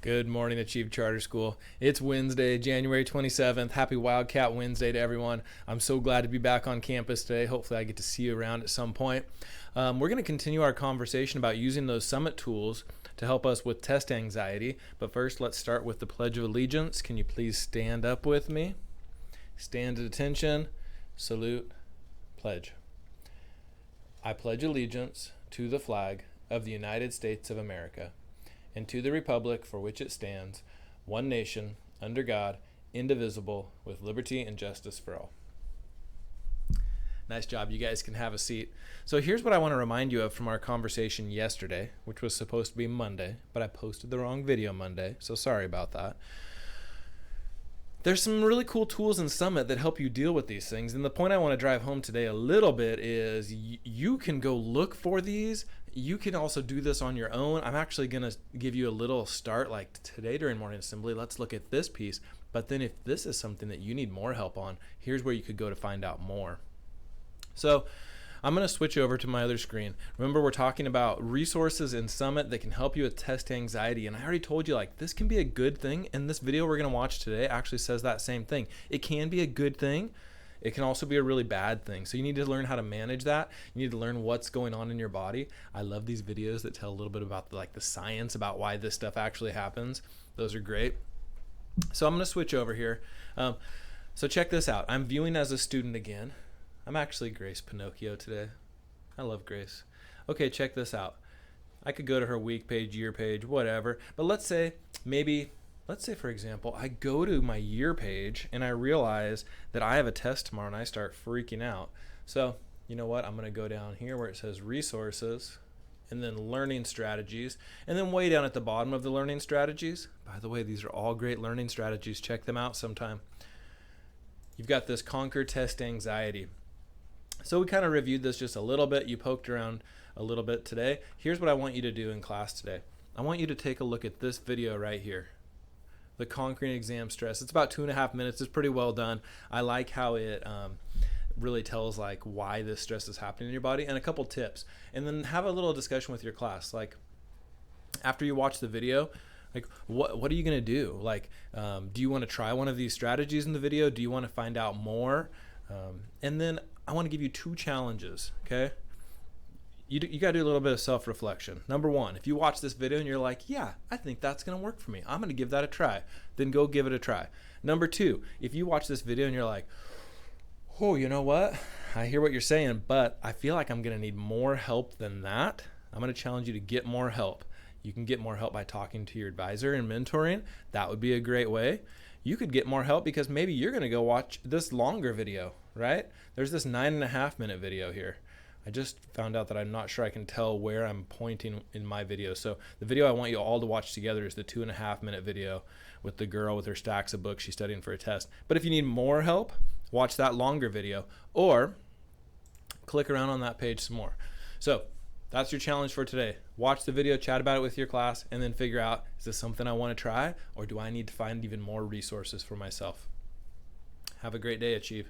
Good morning, Achieve Charter School. It's Wednesday, January 27th. Happy Wildcat Wednesday to everyone. I'm so glad to be back on campus today. Hopefully I get to see you around at some point. We're going to continue our conversation about using those summit tools to help us with test anxiety. But first, let's start with the Pledge of Allegiance. Can you please stand up with me? Stand at attention. Salute. Pledge. I pledge allegiance to the flag of the United States of America and to the republic for which it stands, one nation, under God, indivisible, with liberty and justice for all. Nice job. You guys can have a seat. So here's what I want to remind you of from our conversation yesterday, which was supposed to be Monday, but I posted the wrong video Monday, so sorry about that. There's some really cool tools in Summit that help you deal with these things. And the point I want to drive home today a little bit is you can go look for these. You can also do this on your own. I'm actually going to give you a little start like today during morning assembly. Let's look at this piece. But then if this is something that you need more help on, here's where you could go to find out more. So I'm going to switch over to my other screen. Remember, we're talking about resources in Summit that can help you with test anxiety. And I already told you, like, this can be a good thing. And this video we're going to watch today actually says that same thing. It can be a good thing. It can also be a really bad thing. So you need to learn how to manage that. You need to learn what's going on in your body. I love these videos that tell a little bit about the science about why this stuff actually happens. Those are great. So I'm going to switch over here. So check this out. I'm viewing as a student again. I'm actually Grace Pinocchio today. I love Grace. Okay, check this out. I could go to her week page, year page, whatever. But let's say for example, I go to my year page and I realize that I have a test tomorrow and I start freaking out. So you know what? I'm going to go down here where it says resources and then learning strategies. And then way down at the bottom of the learning strategies, by the way, these are all great learning strategies. Check them out sometime. You've got this conquer test anxiety. So we kind of reviewed this just a little bit. You poked around a little bit today. Here's what I want you to do in class today. I want you to take a look at this video right here. The Conquering Exam Stress. It's about 2.5 minutes. It's pretty well done. I like how it really tells like why this stress is happening in your body and a couple tips. And then have a little discussion with your class. Like after you watch the video, like what are you going to do? Like do you want to try one of these strategies in the video? Do you want to find out more? And then I want to give you 2 challenges, okay? You got to do a little bit of self-reflection. Number 1, if you watch this video and you're like, yeah, I think that's going to work for me. I'm going to give that a try. Then go give it a try. Number 2, if you watch this video and you're like, oh, you know what? I hear what you're saying, but I feel like I'm going to need more help than that. I'm going to challenge you to get more help. You can get more help by talking to your advisor and mentoring. That would be a great way. You could get more help because maybe you're going to go watch this longer video, right? There's this 9.5 minute video here. I just found out that I'm not sure I can tell where I'm pointing in my video. So the video I want you all to watch together is the 2.5 minute video with the girl with her stacks of books she's studying for a test. But if you need more help, watch that longer video or click around on that page some more. So that's your challenge for today. Watch the video, chat about it with your class, and then figure out, is this something I want to try or do I need to find even more resources for myself? Have a great day, Achieve.